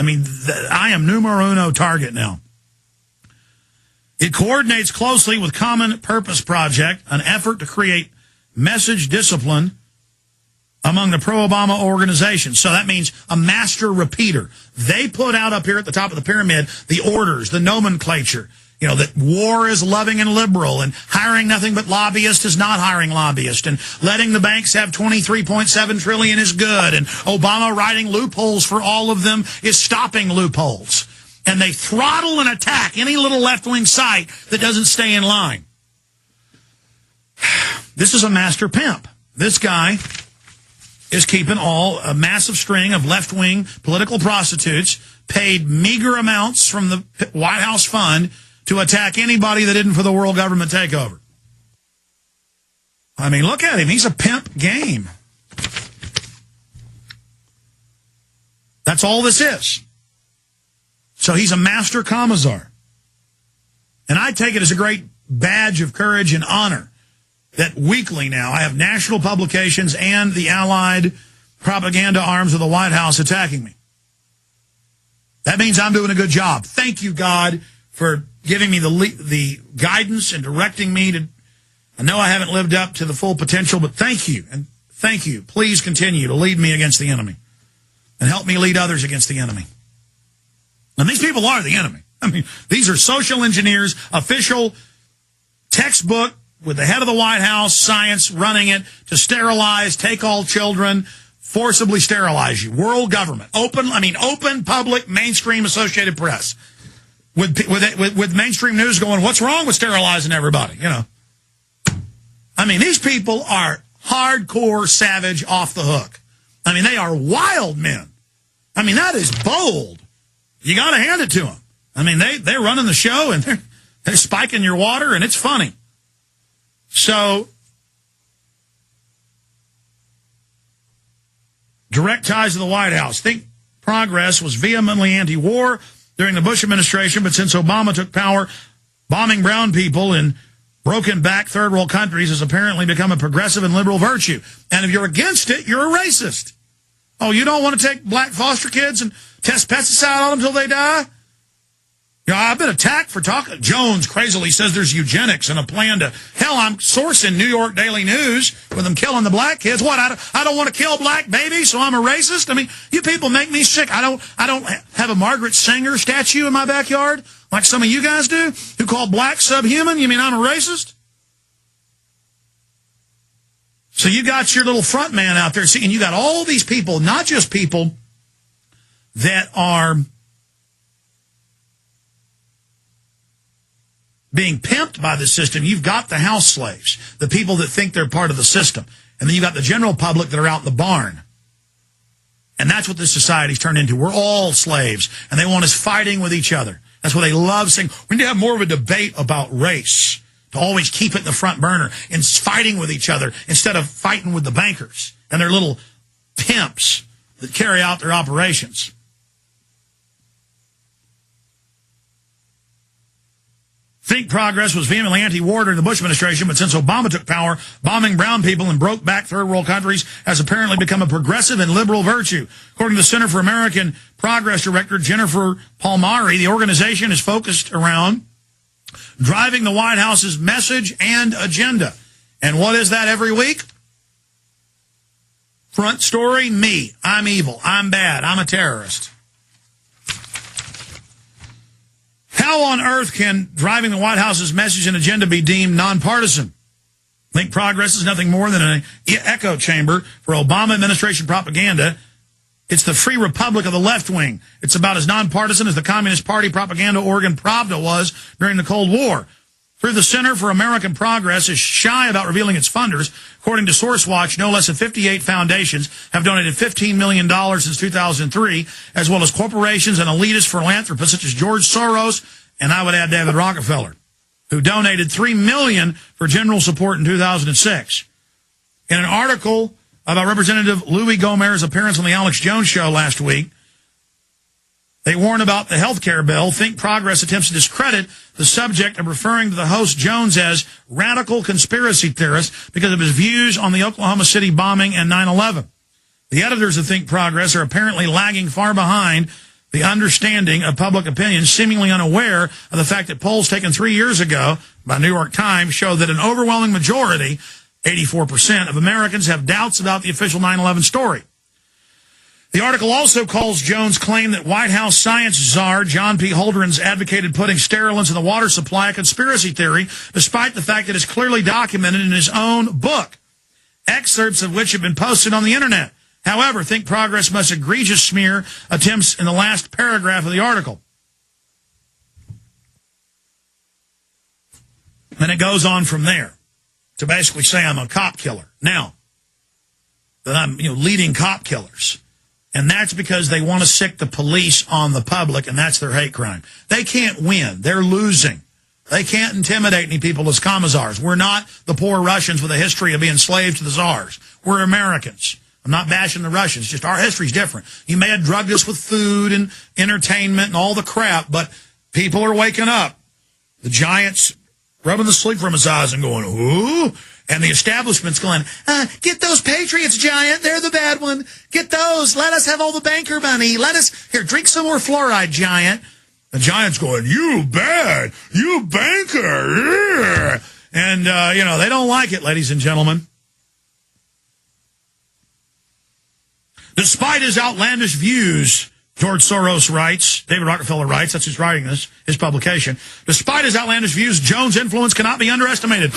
I mean, I am numero uno target now. It coordinates closely with Common Purpose Project, an effort to create message discipline among the pro-Obama organizations. So that means a master repeater. They put out up here at the top of the pyramid the orders, the nomenclature. You know, that war is loving and liberal, and hiring nothing but lobbyists is not hiring lobbyists, and letting the banks have $23.7 trillion is good, and Obama writing loopholes for all of them is stopping loopholes. And they throttle and attack any little left-wing site that doesn't stay in line. This is a master pimp. This guy is keeping a massive string of left-wing political prostitutes paid meager amounts from the White House fund to attack anybody that isn't for the world government takeover. I mean, look at him. He's a pimp game. That's all this is. So he's a master commissar. And I take it as a great badge of courage and honor that weekly now I have national publications and the allied propaganda arms of the White House attacking me. That means I'm doing a good job. Thank you, God, for giving me the guidance and directing me to. I know I haven't lived up to the full potential, but thank you. And thank you. Please continue to lead me against the enemy and help me lead others against the enemy. And these people are the enemy. I mean, these are social engineers, official textbook with the head of the White House, science running it to sterilize, take all children, forcibly sterilize you. World government. Open, public, mainstream Associated Press. With mainstream news going, what's wrong with sterilizing everybody? You know. I mean, these people are hardcore savage off the hook. I mean, they are wild men. I mean, that is bold. You got to hand it to them. I mean, they're running the show, and they're spiking your water, and it's funny. So, direct ties to the White House. Think Progress was vehemently anti-war during the Bush administration, but since Obama took power, bombing brown people in broken back third world countries has apparently become a progressive and liberal virtue. And if you're against it, you're a racist. Oh, you don't want to take black foster kids and test pesticide on them until they die? You know, I've been attacked for talking. Jones crazily says there's eugenics and a plan to. Hell, I'm sourcing New York Daily News with them killing the black kids. What? I don't want to kill black babies, so I'm a racist. I mean, you people make me sick. I don't have a Margaret Sanger statue in my backyard like some of you guys do, who call black subhuman. You mean I'm a racist? So you got your little front man out there, and you got all these people, not just people that are being pimped by the system. You've got the house slaves, the people that think they're part of the system. And then you've got the general public that are out in the barn. And that's what this society's turned into. We're all slaves, and they want us fighting with each other. That's what they love saying. We need to have more of a debate about race, to always keep it in the front burner and fighting with each other instead of fighting with the bankers and their little pimps that carry out their operations. Think Progress was vehemently anti-war during the Bush administration, but since Obama took power, bombing brown people in broke back third world countries has apparently become a progressive and liberal virtue. According to the Center for American Progress Director Jennifer Palmieri, the organization is focused around driving the White House's message and agenda. And what is that every week? Front story, me. I'm evil. I'm bad. I'm a terrorist. How on earth can driving the White House's message and agenda be deemed nonpartisan? Think Progress is nothing more than an echo chamber for Obama administration propaganda. It's the free republic of the left wing. It's about as nonpartisan as the Communist Party propaganda organ Pravda was during the Cold War. Through the Center for American Progress is shy about revealing its funders. According to SourceWatch, no less than 58 foundations have donated $15 million since 2003, as well as corporations and elitist philanthropists such as George Soros, and I would add David Rockefeller, who donated $3 million for general support in 2006. In an article about Representative Louis Gohmere's appearance on the Alex Jones show last week, they warn about the health care bill. Think Progress attempts to discredit the subject of referring to the host Jones as radical conspiracy theorist because of his views on the Oklahoma City bombing and 9/11. The editors of Think Progress are apparently lagging far behind the understanding of public opinion, seemingly unaware of the fact that polls taken 3 years ago by New York Times show that an overwhelming majority, 84% of Americans, have doubts about the official 9/11 story. The article also calls Jones' claim that White House science czar John P. Holdren's advocated putting sterilants in the water supply a conspiracy theory, despite the fact that it's clearly documented in his own book, excerpts of which have been posted on the internet. However, Think Progress must egregious smear attempts in the last paragraph of the article. And it goes on from there to basically say I'm a cop killer. Now, that I'm leading cop killers. And that's because they want to sick the police on the public, and that's their hate crime. They can't win. They're losing. They can't intimidate any people as commissars. We're not the poor Russians with a history of being slaves to the czars. We're Americans. I'm not bashing the Russians. Just our history's different. You may have drugged us with food and entertainment and all the crap, but people are waking up. The giants rubbing the sleep from his eyes and going, ooh. And the establishment's going, get those Patriots, Giant. They're the bad one. Get those. Let us have all the banker money. Here, drink some more fluoride, Giant. The Giant's going, you bad. You banker. Yeah. And, they don't like it, ladies and gentlemen. Despite his outlandish views, George Soros writes, David Rockefeller writes, that's who's writing this, his publication. Despite his outlandish views, Jones' influence cannot be underestimated.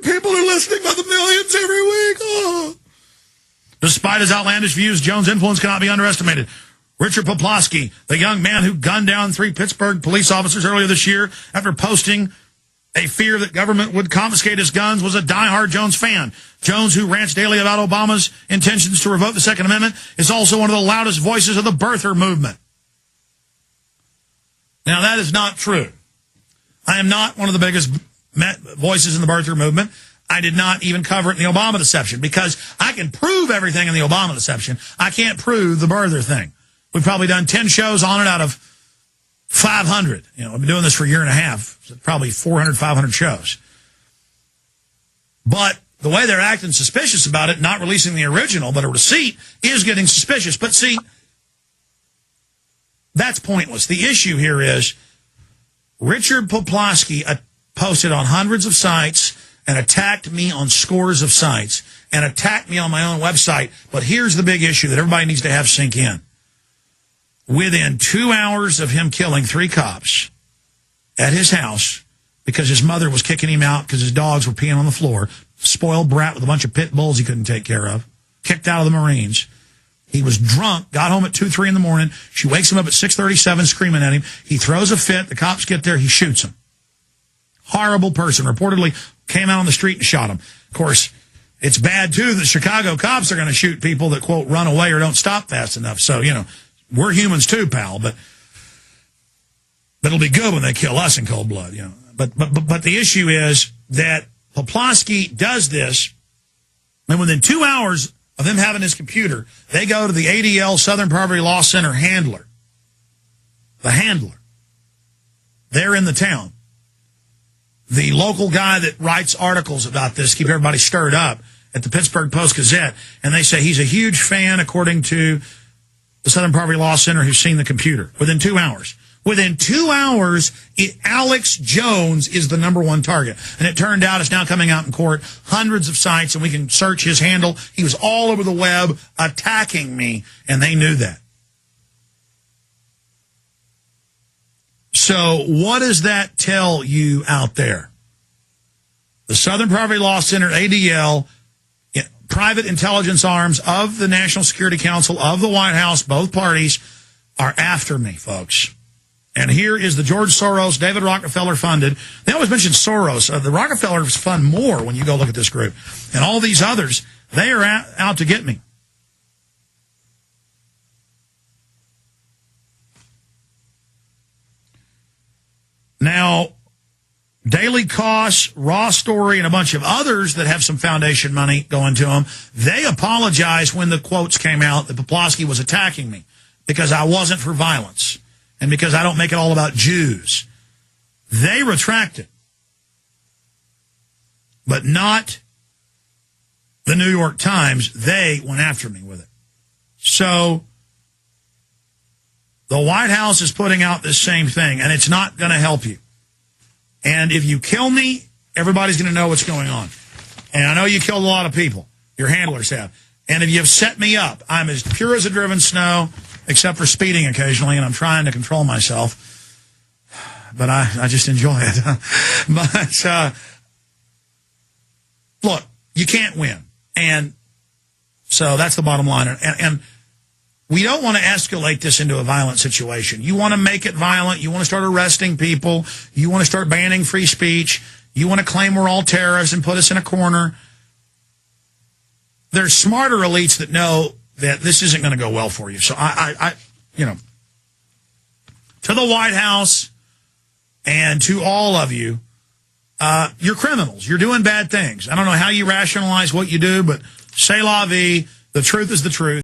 People are listening by the millions every week. Oh. Despite his outlandish views, Jones' influence cannot be underestimated. Richard Poplawski, the young man who gunned down 3 Pittsburgh police officers earlier this year after posting a fear that government would confiscate his guns, was a diehard Jones fan. Jones, who rants daily about Obama's intentions to revoke the Second Amendment, is also one of the loudest voices of the birther movement. Now, that is not true. I am not one of the biggest voices in the birther movement. I did not even cover it in the Obama deception because I can prove everything in the Obama deception. I can't prove the birther thing. We've probably done 10 shows on it out of 500. I've been doing this for a year and a half, so probably 400, 500 shows. But the way they're acting suspicious about it, not releasing the original, but a receipt, is getting suspicious. But see, that's pointless. The issue here is Richard Poplawski posted on hundreds of sites and attacked me on scores of sites and attacked me on my own website. But here's the big issue that everybody needs to have sink in. Within 2 hours of him killing 3 cops at his house because his mother was kicking him out because his dogs were peeing on the floor, spoiled brat with a bunch of pit bulls he couldn't take care of, kicked out of the Marines. He was drunk, got home at 2, 3 in the morning. She wakes him up at 6:37 screaming at him. He throws a fit. The cops get there. He shoots him. Horrible person. Reportedly came out on the street and shot him. Of course, it's bad, too, that Chicago cops are going to shoot people that, quote, run away or don't stop fast enough. So, we're humans too, pal, but it'll be good when they kill us in cold blood, But the issue is that Poplawski does this, and within 2 hours of him having his computer, they go to the ADL Southern Poverty Law Center handler. The handler. They're in the town. The local guy that writes articles about this, keep everybody stirred up, at the Pittsburgh Post-Gazette, and they say he's a huge fan, according to the Southern Poverty Law Center, who's seen the computer within 2 hours. Within 2 hours, Alex Jones is the #1 target. And it turned out it's now coming out in court, hundreds of sites, and we can search his handle. He was all over the web attacking me, and they knew that. So what does that tell you out there? The Southern Poverty Law Center, ADL, private intelligence arms of the National Security Council, of the White House, both parties are after me, folks. And here is the George Soros, David Rockefeller funded. They always mention Soros. The Rockefellers fund more when you go look at this group. And all these others, they are out to get me. Now, Daily Costs, Raw Story, and a bunch of others that have some foundation money going to them, they apologized when the quotes came out that Poplawski was attacking me because I wasn't for violence and because I don't make it all about Jews. They retracted, but not the New York Times. They went after me with it. So The White House is putting out this same thing, and it's not going to help you. And if you kill me, everybody's going to know what's going on. And I know you killed a lot of people. Your handlers have. And if you've set me up, I'm as pure as a driven snow, except for speeding occasionally, and I'm trying to control myself. But I just enjoy it. But, look, you can't win. And so that's the bottom line. And we don't want to escalate this into a violent situation. You want to make it violent. You want to start arresting people. You want to start banning free speech. You want to claim we're all terrorists and put us in a corner. There's smarter elites that know that this isn't going to go well for you. So you know, to the White House and to all of you, you're criminals. You're doing bad things. I don't know how you rationalize what you do, but c'est la vie. The truth is the truth.